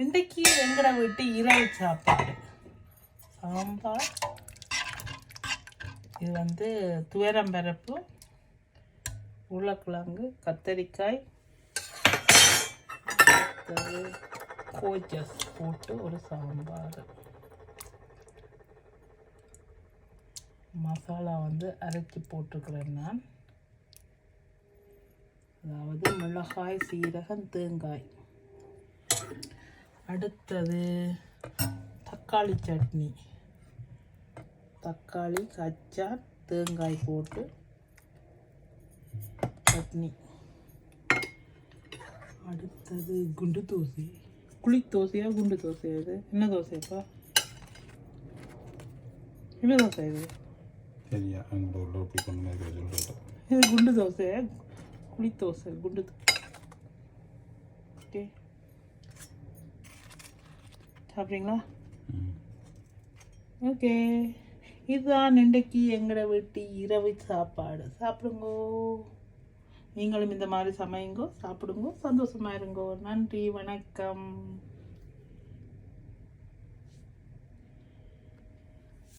இன்றைக்கு எங்கட வீட்டு இரவு சாப்பாடு சாம்பார். இது வந்து துவரம்பருப்பு, உருளைக்கிழங்கு, கத்தரிக்காய், கோஜஸ் போட்டு ஒரு சாம்பார். மசாலா வந்து அரைச்சி போட்டுக்கிறேன் நான். அதாவது மிளகாய், சீரகம், தேங்காய். அடுத்தது தக்காளி சட்னி. தக்காளி, கச்சா, தேங்காய் போட்டு சட்னி. அடுத்தது குண்டு தோசை. குழி தோசையா குண்டு தோசையா? இது என்ன தோசைப்பா? என்ன தோசை இது? சரியா இது குண்டு தோசையா குழி தோசை? குண்டு ஓகே, சாப்பிட்றீங்களா? ஓகே, இதுதான் இன்றைக்கு எங்களோட வீட்டு இரவு சாப்பாடு. சாப்பிடுங்கோ, நீங்களும் இந்த மாதிரி சமையுங்கோ, சாப்பிடுங்கோ, சந்தோஷமா இருங்கோ. நன்றி, வணக்கம்.